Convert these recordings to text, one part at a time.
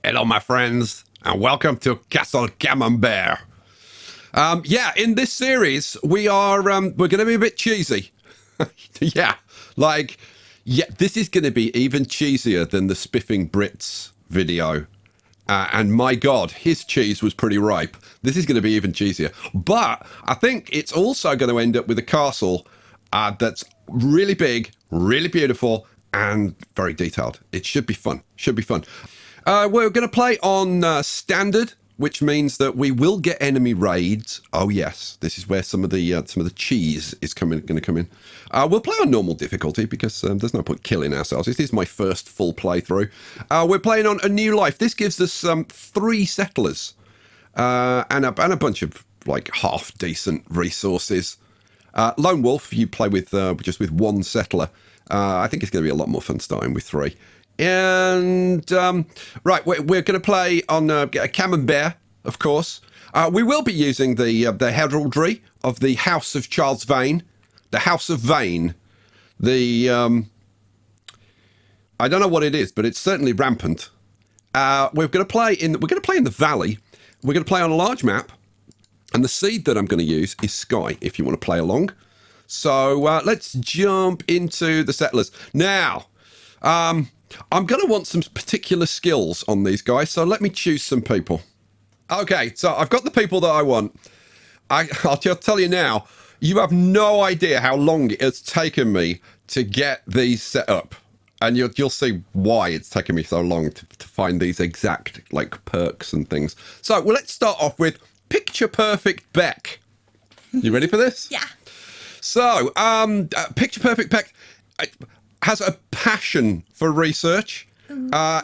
Hello, my friends, and welcome to Castle Camembert. In this series, we're going to be a bit cheesy. This is going to be even cheesier than the Spiffing Brits video. And my God, his cheese was pretty ripe. This is going to be even cheesier. But I think it's also going to end up with a castle that's really big, really beautiful, and very detailed. It should be fun. We're going to play on standard, which means that we will get enemy raids. Oh yes, this is where some of the cheese is going to come in. We'll play on normal difficulty because there's no point killing ourselves. This is my first full playthrough. We're playing on a new life. This gives us 3 settlers and a bunch of like half decent resources. Lone Wolf, you play with just with 1 settler. I think it's going to be a lot more fun starting with 3. And we're going to play on Camembert, of course. We will be using the heraldry of the House of Charles Vane, the House of Vane. I don't know what it is, but it's certainly rampant. We're going to play in the valley. We're going to play on a large map, and the seed that I'm going to use is Sky. If you want to play along, so let's jump into the settlers now. I'm going to want some particular skills on these guys, so let me choose some people. Okay, so I've got the people that I want. I'll just tell you now, you have no idea how long it has taken me to get these set up. And you'll see why it's taken me so long to find these exact perks and things. So let's start off with Picture Perfect Beck. You ready for this? Yeah. So, Picture Perfect Beck has a passion for research.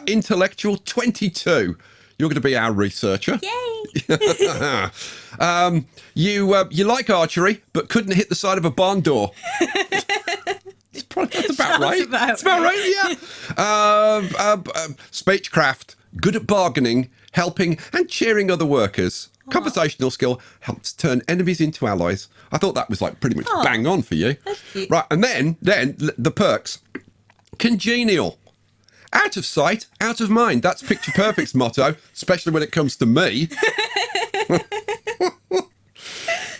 Intellectual 22. You're going to be our researcher. Yay! You like archery, but couldn't hit the side of a barn door. That's about right. That's about right, yeah. Speechcraft, good at bargaining, helping and cheering other workers. Conversational skill helps turn enemies into allies. I thought that was pretty much bang on for you. That's cute. Right, and then the perks. Congenial. Out of sight, out of mind. That's Picture Perfect's motto, especially when it comes to me.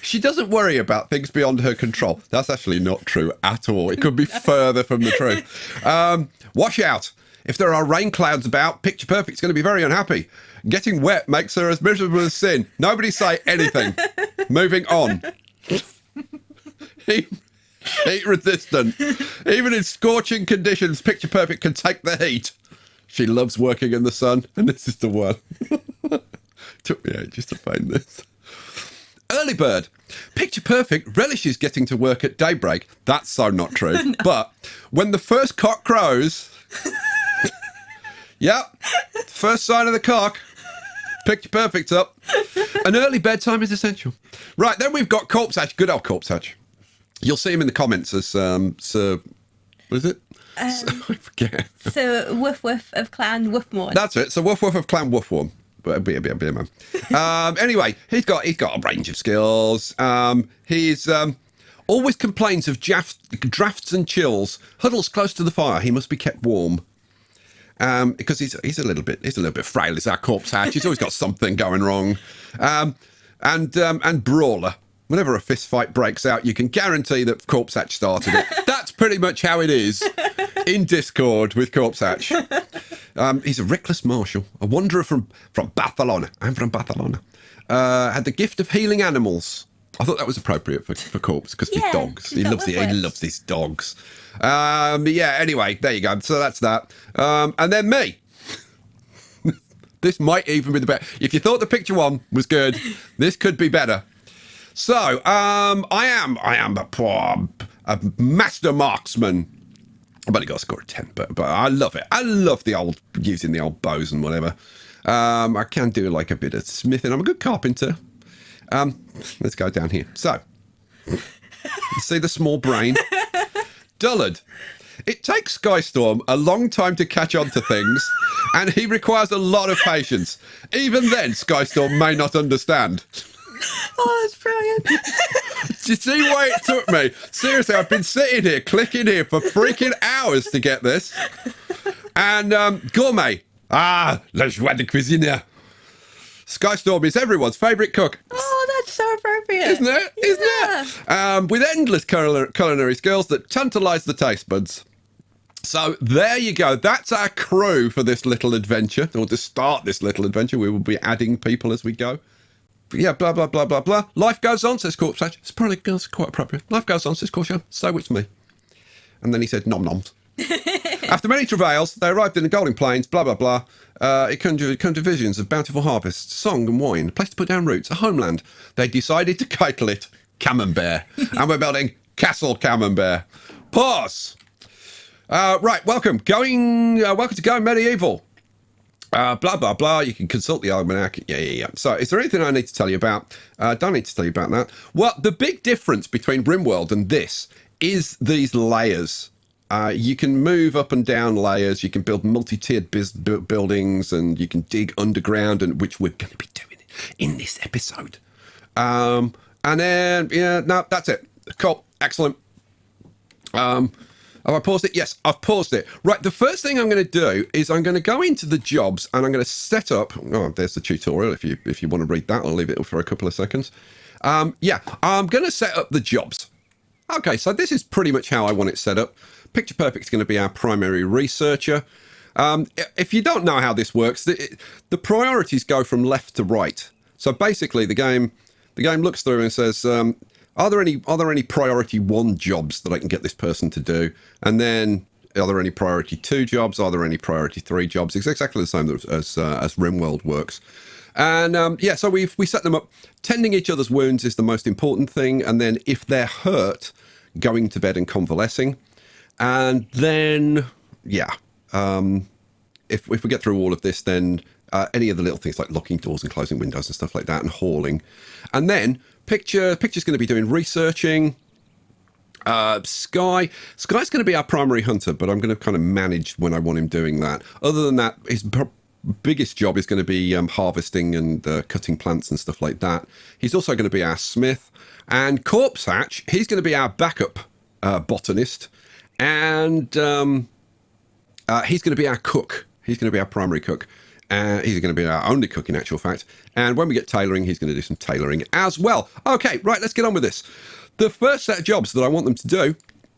She doesn't worry about things beyond her control. That's actually not true at all. It could be further from the truth. Wash out. If there are rain clouds about, Picture Perfect's going to be very unhappy. Getting wet makes her as miserable as sin. Nobody say anything. Moving on. Heat resistant. Even in scorching conditions, Picture Perfect can take the heat. She loves working in the sun, and this is the one. Took me ages to find this. Early bird. Picture Perfect relishes getting to work at daybreak. That's so not true. No. But when the first cock crows... Yep, first sign of the cock. Picture Perfect's up. An early bedtime is essential. Right, then we've got Corpse Hatch. Good old Corpse Hatch. You'll see him in the comments as Sir... What is it? I forget. So Woof Woof of Clan Woofmorn. That's it. So Woof Woof of Clan Woofworm. Be a man. Anyway, he's got a range of skills. He's always complains of drafts and chills. Huddles close to the fire. He must be kept warm. Because he's a little bit frail. Is our Corpse Hatch? He's always got something going wrong. And Brawler. Whenever a fist fight breaks out, you can guarantee that Corpse Hatch started it. That's pretty much how it is in Discord with Corpse Hatch. He's a reckless marshal, a wanderer from Barcelona. I'm from Barcelona. Had the gift of healing animals. I thought that was appropriate for Corpse because of his dogs. He loves his dogs. Anyway, there you go. So that's that. And then me. This might even be the better. If you thought the picture one was good, this could be better. So, I am a master marksman. I've only got a score of 10, but I love it. I love using the old bows and whatever. I can do a bit of smithing. I'm a good carpenter. Let's go down here. So, you see the small brain? Dullard. It takes Skystorm a long time to catch on to things, and he requires a lot of patience. Even then, Skystorm may not understand. Oh, that's brilliant. Do you see why it took me? Seriously, I've been sitting here, clicking here for freaking hours to get this. And Gourmet. Ah, la joie de cuisiner. Skystorm is everyone's favourite cook. Oh, that's so appropriate. Isn't it? Isn't it? With endless culinary skills that tantalise the taste buds. So there you go. That's our crew for this little adventure. Or to start this little adventure, we will be adding people as we go. But yeah, blah, blah, blah, blah, blah. Life goes on, says Corpse Hatch. It's probably quite appropriate. Life goes on, says Corpse. So it's me. And then he said, nom noms. After many travails, they arrived in the Golden Plains, blah, blah, blah. It conjured visions of bountiful harvests, song and wine, a place to put down roots, a homeland. They decided to title it Camembert. And we're building Castle Camembert. Pause. Right, welcome to Going Medieval. Blah, blah, blah. You can consult the almanac. Yeah. So is there anything I need to tell you about? Don't need to tell you about that. Well, the big difference between Rimworld and this is these layers. You can move up and down layers. You can build multi-tiered buildings, and you can dig underground, and which we're going to be doing in this episode. And then, no, that's it. Cool. Excellent. Have I paused it? Yes, I've paused it. Right, the first thing I'm going to do is I'm going to go into the jobs, and I'm going to set up... Oh, there's the tutorial. If you want to read that, I'll leave it for a couple of seconds. I'm going to set up the jobs. Okay, so this is pretty much how I want it set up. Picture Perfect is going to be our primary researcher. If you don't know how this works, the priorities go from left to right. So basically, the game looks through and says, are there any priority 1 jobs that I can get this person to do? And then, are there any priority 2 jobs? Are there any priority 3 jobs? It's exactly the same as Rimworld works. And so we set them up. Tending each other's wounds is the most important thing. And then if they're hurt, going to bed and convalescing. And then, if we get through all of this, then any of the little things like locking doors and closing windows and stuff like that, and hauling. And then Picture's going to be doing researching. Sky's going to be our primary hunter, but I'm going to kind of manage when I want him doing that. Other than that, his biggest job is going to be harvesting and cutting plants and stuff like that. He's also going to be our smith. And Corpse Hatch, he's going to be our backup botanist. And he's going to be our cook. He's going to be our primary cook. He's going to be our only cook, in actual fact. And when we get tailoring, he's going to do some tailoring as well. Okay, right, let's get on with this. The first set of jobs that I want them to do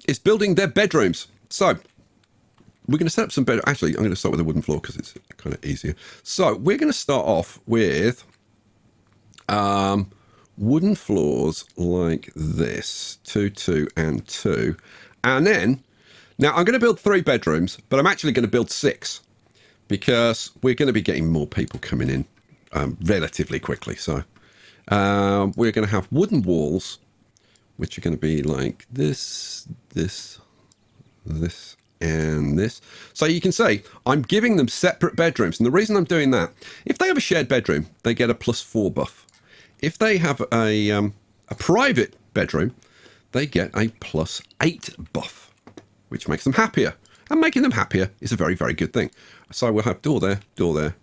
is building their bedrooms. So we're going to set up some bedrooms. Actually, I'm going to start with a wooden floor because it's kind of easier. So we're going to start off with wooden floors like this. 2, 2, and 2. And then, now I'm going to build 3 bedrooms, but I'm actually going to build 6 because we're going to be getting more people coming in relatively quickly. So we're going to have wooden walls, which are going to be like this, this, this, and this. So you can see I'm giving them separate bedrooms. And the reason I'm doing that, if they have a shared bedroom, they get a +4 buff. If they have a private bedroom, they get a +8 buff, which makes them happier. And making them happier is a very, very good thing. So we'll have door there, door there.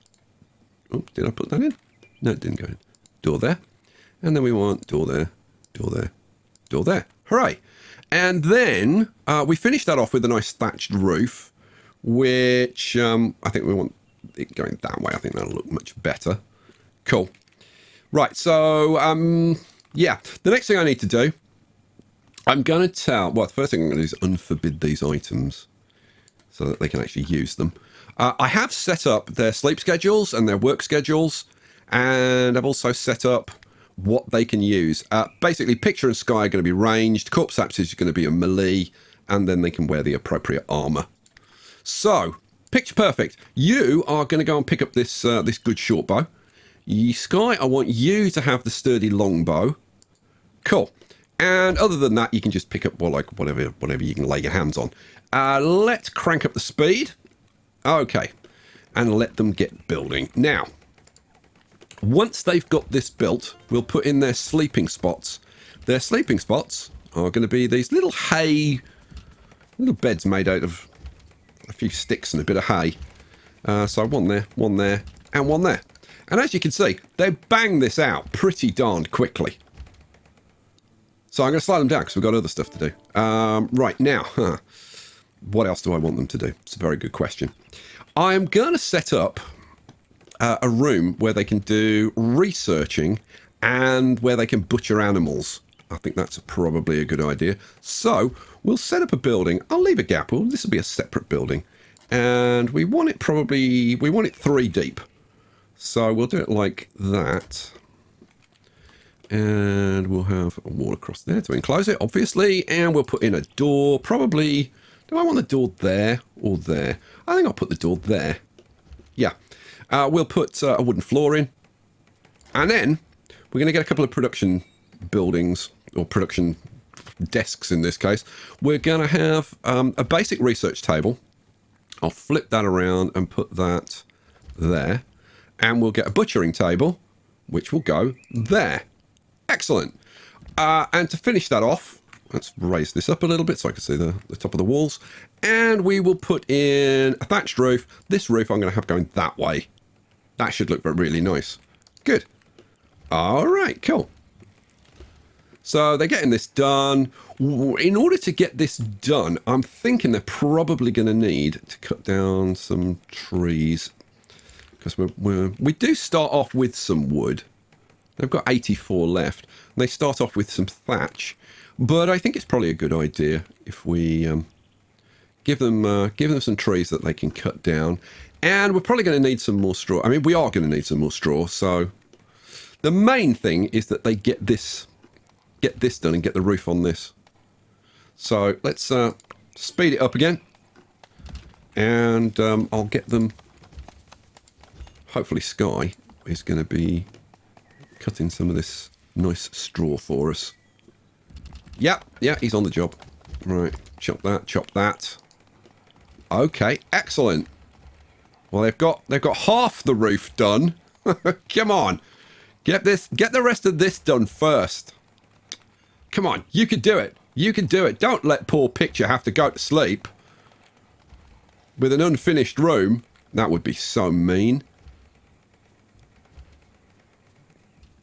Oh, did I put that in? No, it didn't go in. Door there. And then we want door there, door there, door there. Hooray. And then we finish that off with a nice thatched roof, which I think we want it going that way. I think that'll look much better. Cool. Right, so, the next thing I need to do, I'm going to the first thing I'm going to do is unforbid these items so that they can actually use them. I have set up their sleep schedules and their work schedules, and I've also set up what they can use. Basically, Picture and Sky are going to be ranged, Corpse Hatch is going to be a melee, and then they can wear the appropriate armour. So, Picture Perfect, you are going to go and pick up this good short bow. Sky, I want you to have the sturdy long bow. Cool. And other than that, you can just pick up whatever you can lay your hands on. Let's crank up the speed. Okay. And let them get building. Now, once they've got this built, we'll put in their sleeping spots. Their sleeping spots are going to be these little little beds made out of a few sticks and a bit of hay. So one there, and one there. And as you can see, they bang this out pretty darned quickly. So I'm going to slide them down because we've got other stuff to do. Right, now, what else do I want them to do? It's a very good question. I'm going to set up a room where they can do researching and where they can butcher animals. I think that's probably a good idea. So we'll set up a building. I'll leave a gap. Well, this will be a separate building. And we want it we want it 3 deep. So we'll do it like that. And we'll have a wall across there to enclose it, obviously. And we'll put in a door, probably. Do I want the door there or there? I think I'll put the door there. Yeah. We'll put a wooden floor in. And then we're going to get a couple of production buildings, or production desks in this case. We're going to have a basic research table. I'll flip that around and put that there. And we'll get a butchering table, which will go there. Excellent. And to finish that off, let's raise this up a little bit so I can see the top of the walls. And we will put in a thatched roof. This roof I'm going to have going that way. That should look really nice. Good. All right, cool. So they're getting this done. In order to get this done, I'm thinking they're probably going to need to cut down some trees. Because we do start off with some wood. They've got 84 left. They start off with some thatch. But I think it's probably a good idea if we give them some trees that they can cut down. And we're probably going to need some more straw. I mean, we are going to need some more straw. So the main thing is that they get this done and get the roof on this. So let's speed it up again. And I'll get them. Hopefully Sky is going to be cutting some of this nice straw for us. Yeah, he's on the job. Right, chop that. Okay, excellent. Well, they've got half the roof done. Come on. Get the rest of this done first. Come on, you can do it. You can do it. Don't let poor Picture have to go to sleep with an unfinished room. That would be so mean.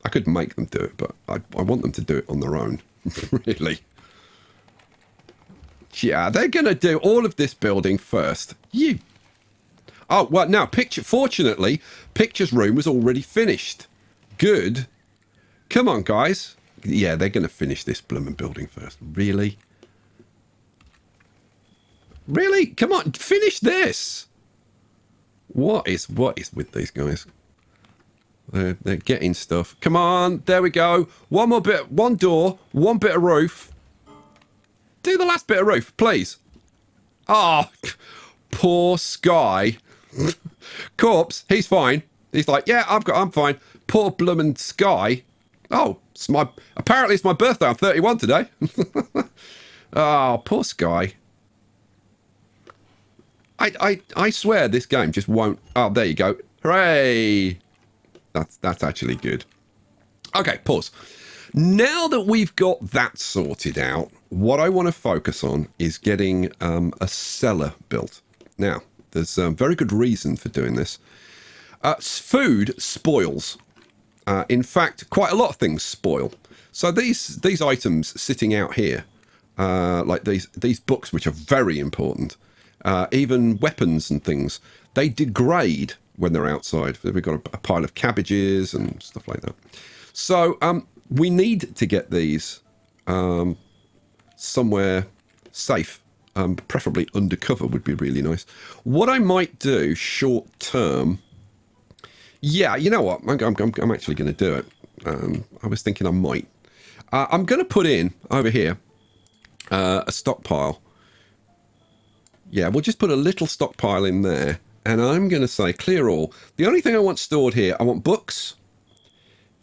I could make them do it, but I want them to do it on their own. Really. Yeah, they're going to do all of this building first. Oh, well, now, fortunately, Picture's room was already finished. Good. Come on, guys. Yeah, they're going to finish this blooming building first. Really? Really? Come on, finish this. What is with these guys? They're getting stuff. Come on, there we go. One more bit, one door, one bit of roof. Do the last bit of roof, please. Oh, poor Sky. Corpse, he's fine. He's like, yeah, I'm fine. Poor bloomin' Sky. Oh, apparently it's my birthday. I'm 31 today. Oh, poor Sky. I swear this game just won't. Oh, there you go. Hooray. That's actually good. Okay, pause. Now that we've got that sorted out, what I want to focus on is getting a cellar built. Now, there's a very good reason for doing this. Food spoils. In fact, quite a lot of things spoil. So these items sitting out here, like these books, which are very important, even weapons and things, they degrade when they're outside. We've got a pile of cabbages and stuff like that. So we need to get these somewhere safe. Preferably undercover would be really nice. What I might do short term... Yeah, you know what? I'm actually going to do it. I was thinking I might. I'm going to put in, over here, a stockpile. Yeah, we'll just put a little stockpile in there. And I'm going to say clear all. The only thing I want stored here, I want books.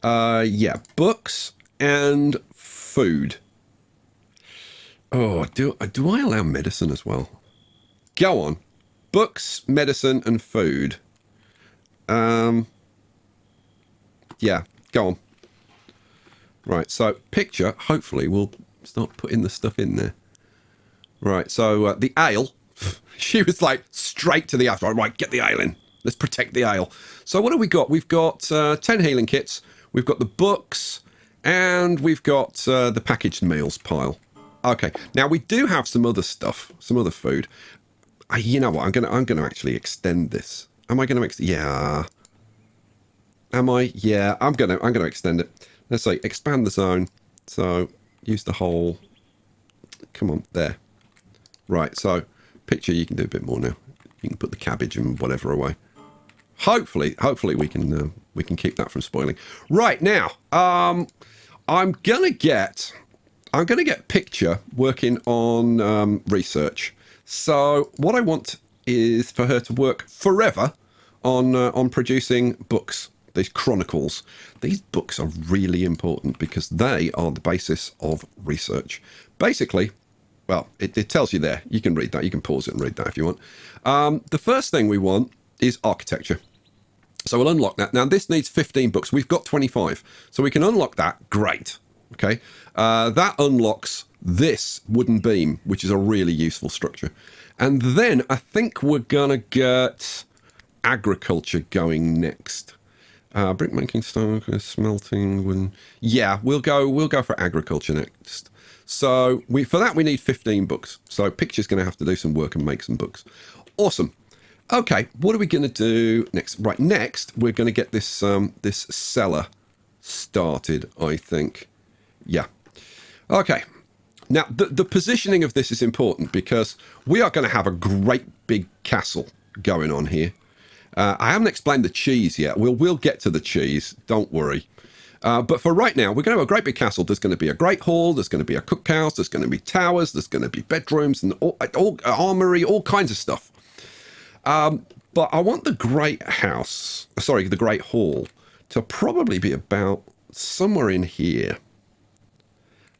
Yeah, books and food. Oh, do I allow medicine as well? Go on. Books, medicine, and food. Yeah, go on. Right, so Picture, hopefully, we'll start putting the stuff in there. Right, so the ale, she was like straight to the after. Right, get the ale in. Let's protect the ale. So what have we got? We've got 10 healing kits. We've got the books, and we've got the packaged meals pile. Okay, now we do have some other stuff, some other food. You know what? I'm gonna actually extend this. Am I gonna yeah. Am I? Yeah, I'm gonna extend it. Let's say expand the zone. So use the whole. Come on, there. Right. So picture, you can do a bit more now. You can put the cabbage and whatever away. Hopefully we can keep that from spoiling. Right now, I'm gonna get Picture working on research. So what I want is for her to work forever on producing books. These chronicles. These books are really important because they are the basis of research. Basically, well, it tells you there. You can read that. You can pause it and read that if you want. The first thing we want is architecture. So we'll unlock that. Now, this needs 15 books. We've got 25. So we can unlock that. Great. Okay. That unlocks this wooden beam, which is a really useful structure. And then I think we're going to get agriculture going next. Brickmaking, stone, smelting. Yeah, we'll go for agriculture next. So for that we need 15 books. So Picture's going to have to do some work and make some books. Awesome. Okay, what are we going to do next? Right, next we're going to get this this cellar started, I think. Yeah. Okay. Now the positioning of this is important because we are going to have a great big castle going on here. I haven't explained the cheese yet. We'll get to the cheese. Don't worry. But for right now, we're going to have a great big castle. There's going to be a great hall. There's going to be a cookhouse. There's going to be towers. There's going to be bedrooms and all armory, all kinds of stuff. But I want the great hall to probably be about somewhere in here.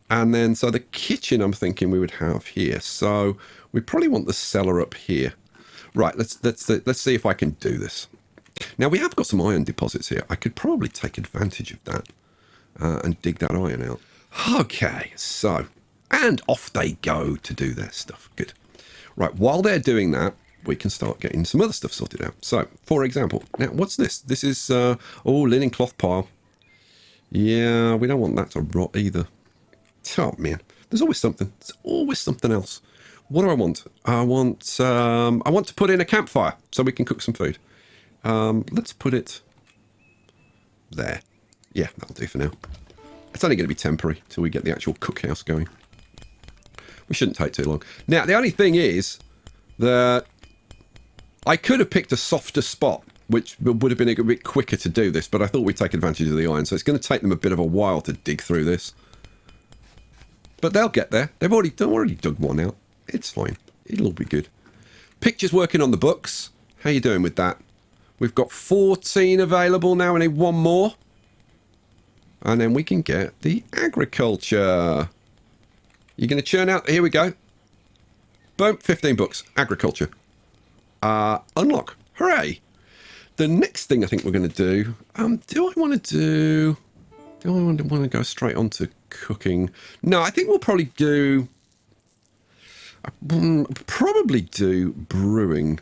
And then, so the kitchen, I'm thinking we would have here. So we probably want the cellar up here. Right, let's see if I can do this. Now, we have got some iron deposits here. I could probably take advantage of that and dig that iron out. Okay, so, and off they go to do their stuff. Good. Right, while they're doing that, we can start getting some other stuff sorted out. So, for example, now, what's this? This is, linen cloth pile. Yeah, we don't want that to rot either. Oh, man, there's always something. There's always something else. What do I want? I want to put in a campfire so we can cook some food. Let's put it there. Yeah, that'll do for now. It's only going to be temporary till we get the actual cookhouse going. We shouldn't take too long. Now, the only thing is that I could have picked a softer spot, which would have been a bit quicker to do this, but I thought we'd take advantage of the iron, so it's going to take them a bit of a while to dig through this. But they'll get there. They've already dug one out. It's fine. It'll all be good. Picture's working on the books. How you doing with that? We've got 14 available now. We need one more. And then we can get the agriculture. You're going to churn out. Here we go. Boom. 15 books. Agriculture. Unlock. Hooray. The next thing I think we're going to do. Do I want to go straight on to cooking? No, I think we'll probably do brewing.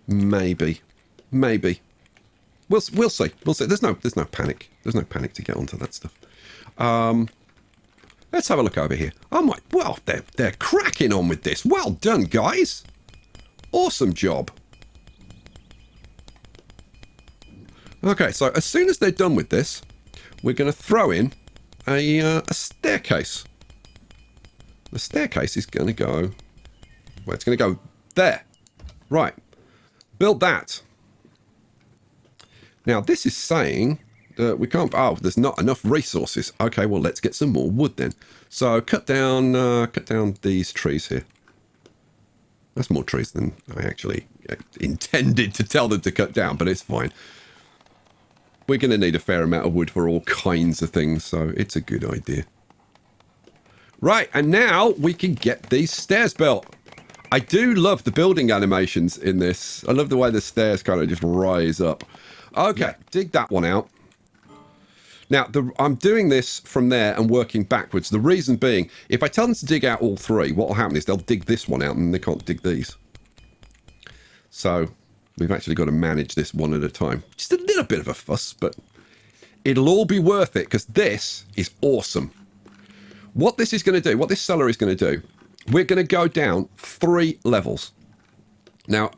Maybe. We'll see. There's no panic. There's no panic to get onto that stuff. Let's have a look over here. Oh my, well, they're cracking on with this. Well done, guys. Awesome job. Okay, so as soon as they're done with this, we're going to throw in a staircase. The staircase is going to go... Well, it's going to go there. Right. Build that. Now, this is saying that we can't... Oh, there's not enough resources. Okay, well, let's get some more wood then. So, cut down these trees here. That's more trees than I actually intended to tell them to cut down, but it's fine. We're going to need a fair amount of wood for all kinds of things, so it's a good idea. Right, and now we can get these stairs built. I do love the building animations in this. I love the way the stairs kind of just rise up. Okay, dig that one out. Now, I'm doing this from there and working backwards. The reason being, if I tell them to dig out all three, what will happen is they'll dig this one out and they can't dig these. So we've actually got to manage this one at a time. Just a little bit of a fuss, but it'll all be worth it because this is awesome. what this is going to do, what this cellar is going to do, we're going to go down 3 levels. Now,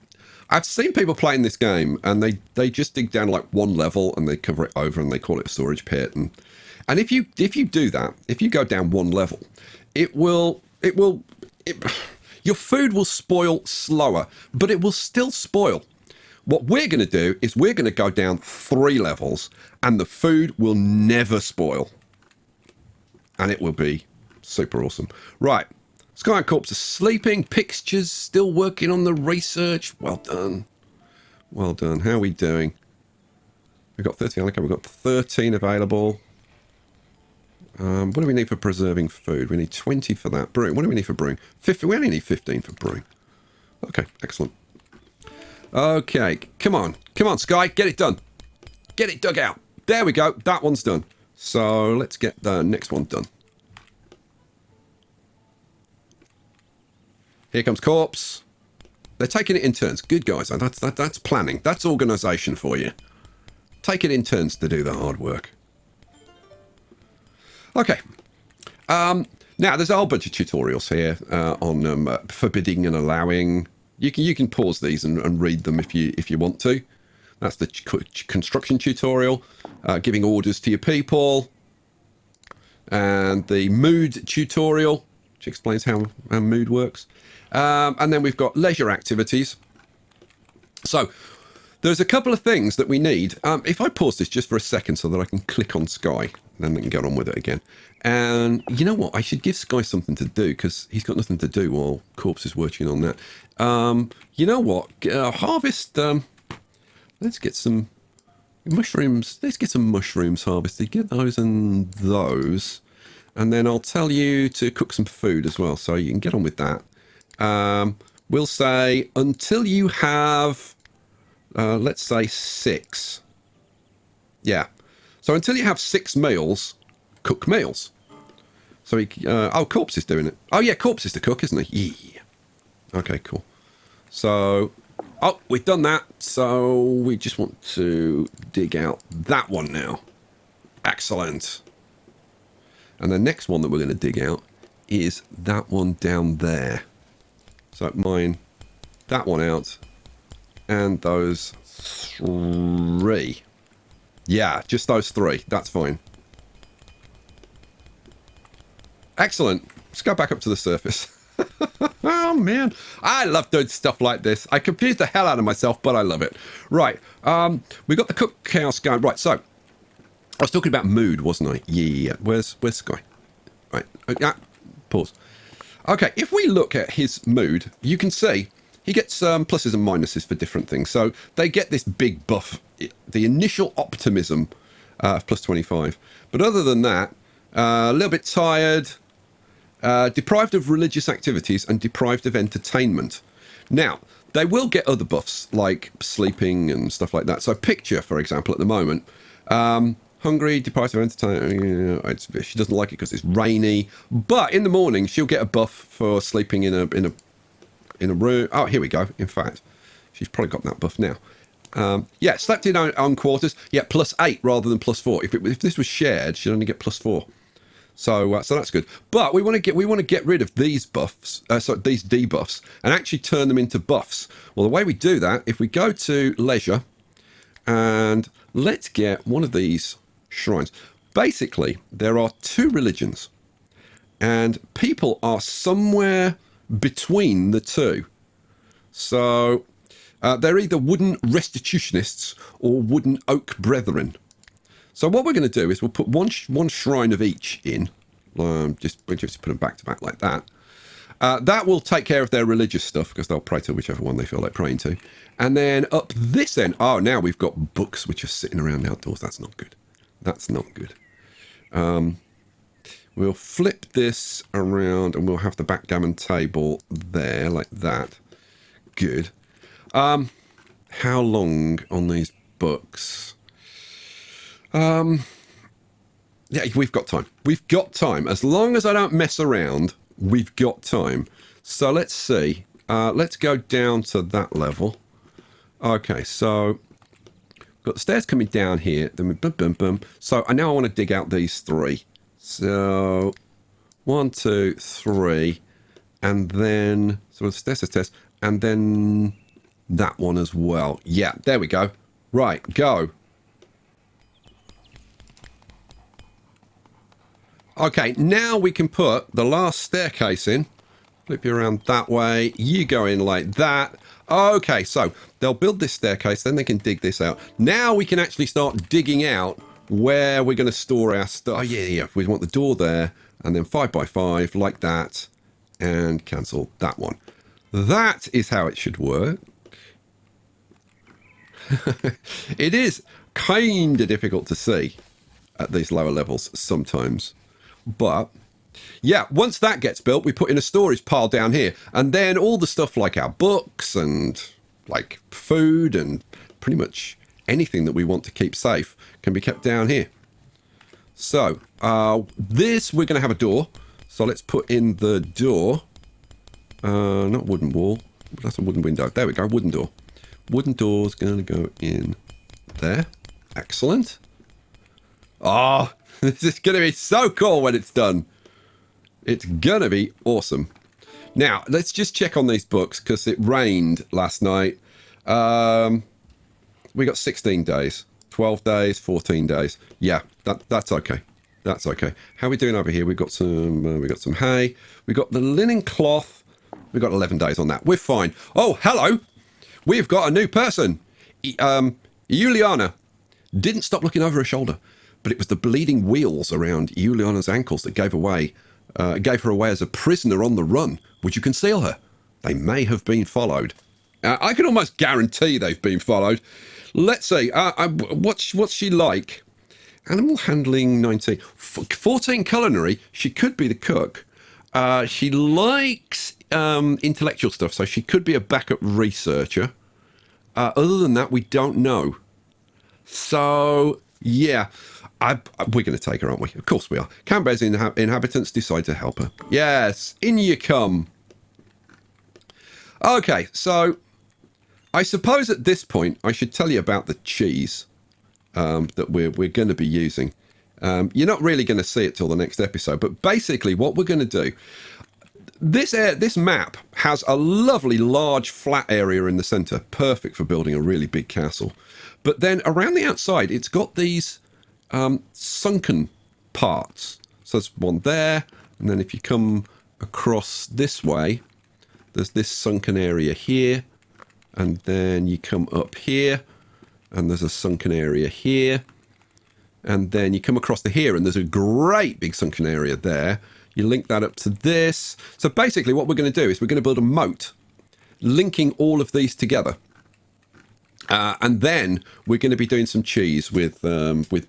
I've seen people playing this game, and they just dig down like 1 level, and they cover it over, and they call it a storage pit. And if you do that, if you go down 1 level, your food will spoil slower, but it will still spoil. What we're going to do is we're going to go down 3 levels, and the food will never spoil. And it will be super awesome. Right. Sky and Corpse are sleeping. Pictures still working on the research. Well done. Well done. How are we doing? We've got 13. Okay, we've got 13 available. What do we need for preserving food? We need 20 for that. Brewing. What do we need for brewing? 50. We only need 15 for brewing. Okay, excellent. Okay, come on. Come on, Sky. Get it done. Get it dug out. There we go. That one's done. So let's get the next one done. Here comes Corpse. They're taking it in turns. Good guys. That's planning. That's organisation for you. Take it in turns to do the hard work. Okay. Now, there's a whole bunch of tutorials here on forbidding and allowing. You can pause these and read them if you want to. That's the construction tutorial, giving orders to your people, and the mood tutorial, which explains how mood works. And then we've got leisure activities. So there's a couple of things that we need. If I pause this just for a second so that I can click on Sky, then we can get on with it again. And you know what? I should give Sky something to do because he's got nothing to do while Corpse is working on that. You know what? Harvest. Let's get some mushrooms. Let's get some mushrooms harvested. Get those and those. And then I'll tell you to cook some food as well. So you can get on with that. We'll say until you have, let's say 6. Yeah. So until you have 6 meals, cook meals. So Corpse is doing it. Oh yeah, Corpse is the cook, isn't he? Yeah. Okay, cool. So, we've done that. So we just want to dig out that one now. Excellent. And the next one that we're going to dig out is that one down there. So mine that one out and those 3. Yeah, just those 3. That's fine. Excellent. Let's go back up to the surface. Oh, man. I love doing stuff like this. I confuse the hell out of myself, but I love it. Right. We got the cookhouse going. Right, so I was talking about mood, wasn't I? Yeah. Where's Sky? Right. Pause. Okay, if we look at his mood, you can see he gets pluses and minuses for different things. So they get this big buff, the initial optimism of plus 25. But other than that, a little bit tired, deprived of religious activities and deprived of entertainment. Now, they will get other buffs like sleeping and stuff like that. So picture, for example, at the moment, hungry, deprived of entertainment. She doesn't like it because it's rainy. But in the morning, she'll get a buff for sleeping in a room. Oh, here we go. In fact, she's probably got that buff now. Yeah, slept in on quarters. Yeah, plus 8 rather than plus 4. If this was shared, she'd only get plus 4. So that's good. But we want to get rid of these buffs, these debuffs, and actually turn them into buffs. Well, the way we do that, if we go to leisure, and let's get one of these shrines. Basically, there are 2 religions, and people are somewhere between the 2. So they're either wooden restitutionists or wooden oak brethren. So what we're going to do is we'll put one shrine of each in. Just put them back to back like that. That will take care of their religious stuff because they'll pray to whichever one they feel like praying to. And then up this end, now we've got books which are sitting around outdoors. That's not good. That's not good. We'll flip this around and we'll have the backgammon table there like that. Good. How long on these books? Yeah, we've got time. We've got time. As long as I don't mess around, we've got time. So let's see. Let's go down to that level. Okay, so we've got the stairs coming down here. Then we boom, boom, boom. So now I want to dig out these 3. So 1, 2, 3. And then, so it's test. And then that one as well. Yeah, there we go. Right, go. Okay, now we can put the last staircase in. Flip you around that way. You go in like that. Okay, so they'll build this staircase, then they can dig this out. Now we can actually start digging out where we're going to store our stuff. Oh, yeah. We want the door there, and then 5 by 5 like that, and cancel that one. That is how it should work. It is kind of difficult to see at these lower levels sometimes. But yeah, once that gets built, we put in a storage pile down here. And then all the stuff like our books and like food and pretty much anything that we want to keep safe can be kept down here. So this, we're going to have a door. So let's put in the door. Not wooden wall. That's a wooden window. There we go. Wooden door. Wooden door's going to go in there. Excellent. Oh, this is going to be so cool when it's done. It's going to be awesome. Now, let's just check on these books because it rained last night. We got 16 days, 12 days, 14 days. Yeah, that's okay. That's okay. How are we doing over here? We've got some hay. We've got the linen cloth. We've got 11 days on that. We're fine. Oh, hello. We've got a new person. Juliana didn't stop looking over her shoulder, but it was the bleeding wheels around Juliana's ankles that gave her away as a prisoner on the run. Would you conceal her? They may have been followed. I can almost guarantee they've been followed. Let's see. What's she like? Animal handling 19. 14 culinary. She could be the cook. She likes intellectual stuff, so she could be a backup researcher. Other than that, we don't know. So, yeah. We're going to take her, aren't we? Of course we are. Canberra's inhabitants decide to help her. Yes, in you come. Okay, so I suppose at this point I should tell you about the cheese that we're going to be using. You're not really going to see it till the next episode, but basically what we're going to do, this map has a lovely large flat area in the centre, perfect for building a really big castle. But then around the outside, it's got these sunken parts. So there's one there, and then if you come across this way, there's this sunken area here, and then you come up here, and there's a sunken area here, and then you come across to here, and there's a great big sunken area there. You link that up to this. So basically what we're going to do is we're going to build a moat, linking all of these together. And then we're going to be doing some cheese with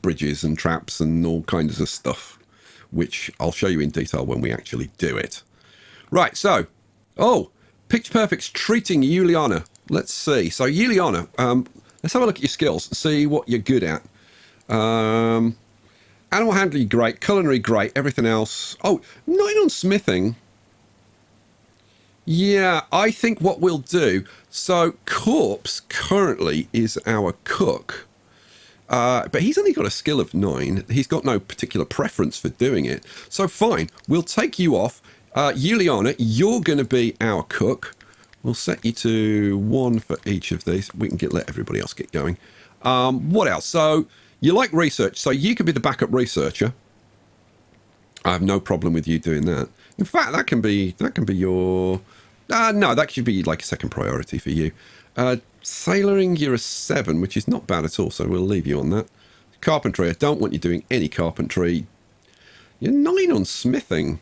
bridges and traps and all kinds of stuff, which I'll show you in detail when we actually do it. Right, so, Pitch Perfect's treating Juliana. Let's see. So, Juliana, let's have a look at your skills and see what you're good at. Animal handling, great. Culinary, great. Everything else. Oh, 9 on smithing. Yeah, I think what we'll do... So, Corpse currently is our cook. But he's only got a skill of 9. He's got no particular preference for doing it. So, fine. We'll take you off. Juliana, you're going to be our cook. We'll set you to 1 for each of these. We can let everybody else get going. What else? So, you like research. So, you could be the backup researcher. I have no problem with you doing that. In fact, that can be your... no, that should be like a second priority for you. Sailoring, you're a 7, which is not bad at all, so we'll leave you on that. Carpentry, I don't want you doing any carpentry. You're 9 on smithing.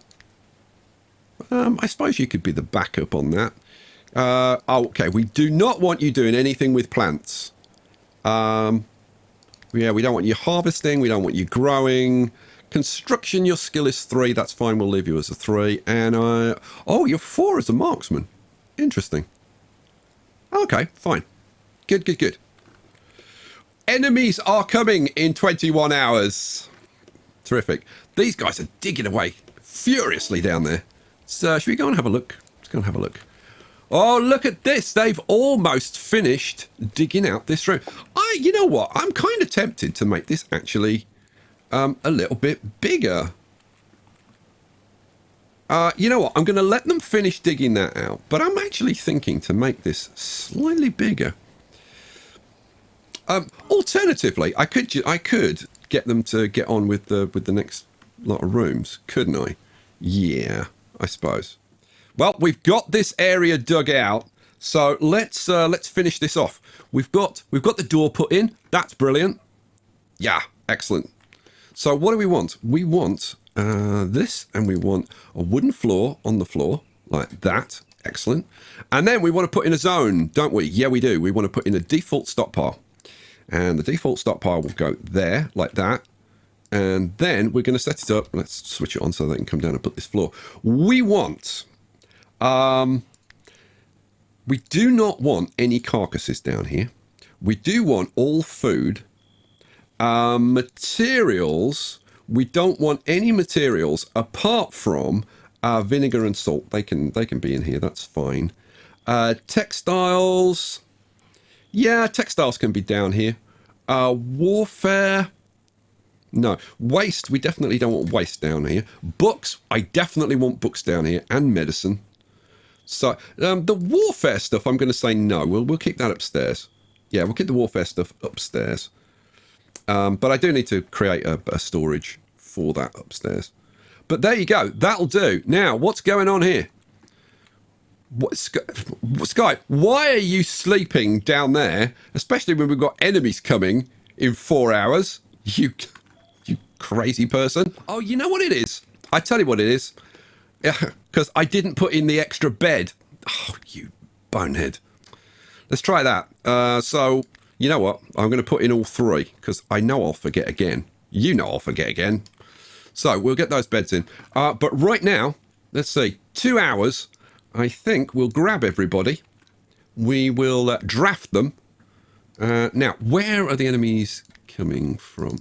I suppose you could be the backup on that. Okay, we do not want you doing anything with plants. Yeah, we don't want you harvesting, we don't want you growing. Construction, your skill is 3. That's fine. We'll leave you as a 3. And you're 4 as a marksman. Interesting. Okay, fine. Good. Enemies are coming in 21 hours. Terrific. These guys are digging away furiously down there. So, should we go and have a look? Let's go and have a look. Oh, look at this. They've almost finished digging out this room. You know what? I'm kind of tempted to make this actually... a little bit bigger. You know what? I'm going to let them finish digging that out, but I'm actually thinking to make this slightly bigger. Alternatively, I could get them to get on with the next lot of rooms, couldn't I? Yeah, I suppose. Well, we've got this area dug out, so let's finish this off. We've got the door put in. That's brilliant. Yeah, excellent. So what do we want? We want this, and we want a wooden floor on the floor like that. Excellent. And then we want to put in a zone, don't we? Yeah, we do. We want to put in a default stockpile. And the default stockpile will go there, like that. And then we're going to set it up. Let's switch it on so they can come down and put this floor. We want... we do not want any carcasses down here. We do want all food. Materials... We don't want any materials apart from vinegar and salt. They can be in here. That's fine. Textiles... Yeah, textiles can be down here. Warfare... No. Waste, we definitely don't want waste down here. Books, I definitely want books down here. And medicine. So, the warfare stuff, I'm going to say no. We'll keep that upstairs. Yeah, we'll keep the warfare stuff upstairs. But I do need to create a storage for that upstairs. But there you go. That'll do. Now, what's going on here? Sky, why are you sleeping down there, especially when we've got enemies coming in 4 hours? You crazy person. Oh, you know what it is? I tell you what it is. Because I didn't put in the extra bed. Oh, you bonehead. Let's try that. So, you know what? I'm going to put in all three, because I know I'll forget again. You know I'll forget again. So, we'll get those beds in. But right now, let's see. 2 hours... I think we'll grab everybody. We will draft them. Now, where are the enemies coming from?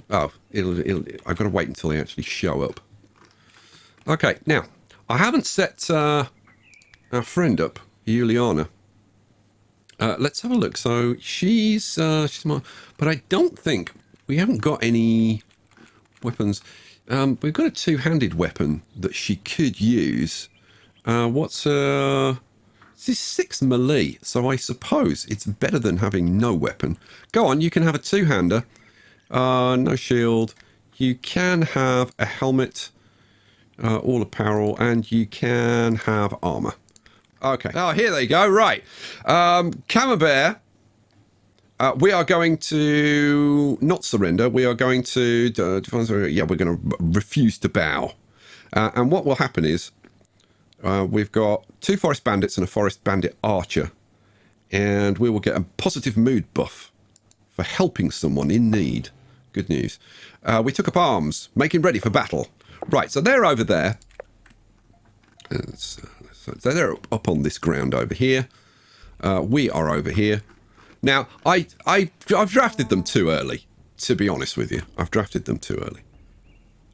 Oh, I've got to wait until they actually show up. Okay, now, I haven't set our friend up, Juliana. Let's have a look. So, she's my... But I don't think... We haven't got any weapons. We've got a two-handed weapon that she could use... This is 6 melee, so I suppose it's better than having no weapon. Go on, you can have a two-hander. No shield. You can have a helmet, all apparel, and you can have armor. Okay. Oh, here they go. Right. Camembert. We are going to not surrender. We are going to... yeah, we're going to refuse to bow. And what will happen is... we've got 2 forest bandits and a forest bandit archer. And we will get a positive mood buff for helping someone in need. Good news. We took up arms, making ready for battle. Right, so they're over there. So they're up on this ground over here. We are over here. Now, I've drafted them too early, to be honest with you. I've drafted them too early.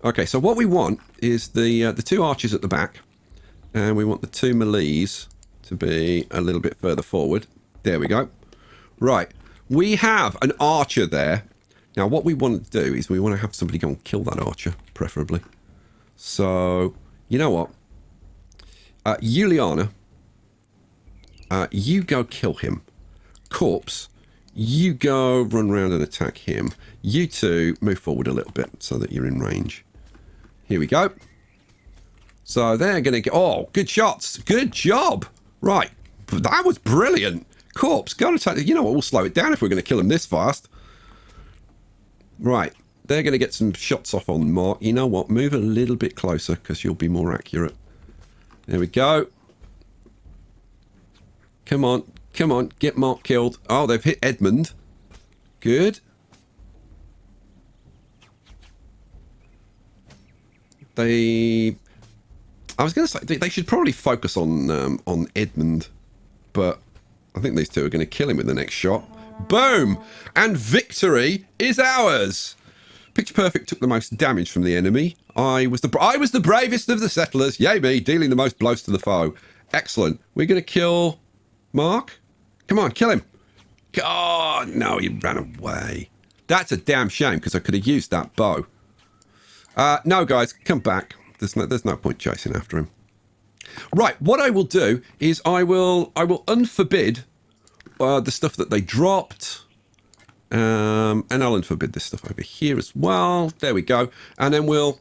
Okay, so what we want is the 2 archers at the back. And we want the 2 melees to be a little bit further forward. There we go. Right. We have an archer there. Now, what we want to do is we want to have somebody go and kill that archer, preferably. So, you know what? Juliana, you go kill him. Corpse, you go run around and attack him. You two move forward a little bit so that you're in range. Here we go. So they're going to get... Oh, good shots. Good job. Right. That was brilliant. Corpse, go and attack... You know what? We'll slow it down if we're going to kill him this fast. Right. They're going to get some shots off on Mark. You know what? Move a little bit closer because you'll be more accurate. There we go. Come on. Come on. Get Mark killed. Oh, they've hit Edmund. Good. I was going to say, they should probably focus on Edmund, but I think these two are going to kill him with the next shot. Boom! And victory is ours! Picture Perfect took the most damage from the enemy. I was the bravest of the settlers. Yay me, dealing the most blows to the foe. Excellent. We're going to kill Mark? Come on, kill him. Oh, no, he ran away. That's a damn shame, because I could have used that bow. No, guys, come back. There's no point chasing after him. Right, what I will do is I will unforbid the stuff that they dropped. And I'll unforbid this stuff over here as well. There we go. And then we'll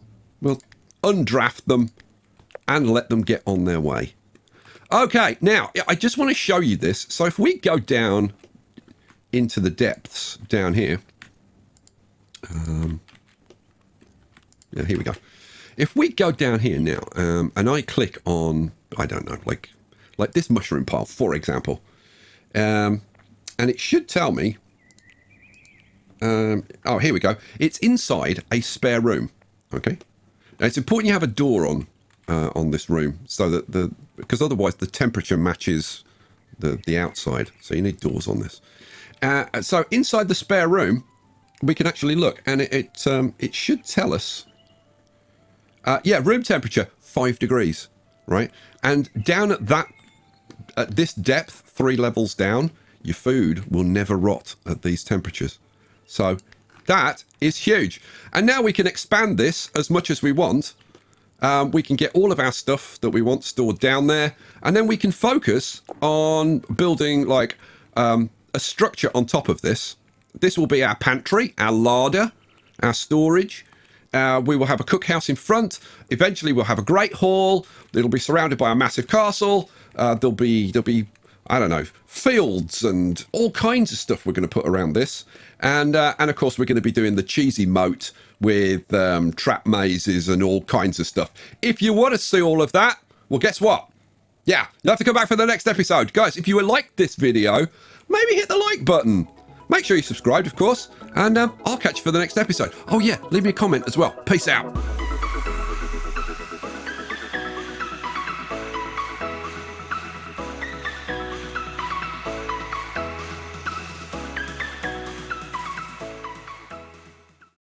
undraft them and let them get on their way. Okay, now, I just want to show you this. So if we go down into the depths down here. Yeah, here we go. If we go down here now, and I click on, I don't know, like this mushroom pile, for example, and it should tell me, oh, here we go. It's inside a spare room, okay? Now, it's important you have a door on this room so that because otherwise the temperature matches the outside. So you need doors on this. So inside the spare room, we can actually look, and it should tell us. Yeah, room temperature 5 degrees, right? And down at this depth, 3 levels down, your food will never rot at these temperatures. So that is huge. And now we can expand this as much as we want. We can get all of our stuff that we want stored down there, and then we can focus on building like a structure on top of this. This will be our pantry, our larder, our storage. We will have a cookhouse in front. Eventually, we'll have a great hall. It'll be surrounded by a massive castle. There'll be I don't know, fields and all kinds of stuff we're going to put around this. And of course, we're going to be doing the cheesy moat with trap mazes and all kinds of stuff. If you want to see all of that, well, guess what? Yeah, you'll have to come back for the next episode. Guys, if you liked this video, maybe hit the like button. Make sure you subscribed, of course, and I'll catch you for the next episode. Oh, yeah, leave me a comment as well. Peace out.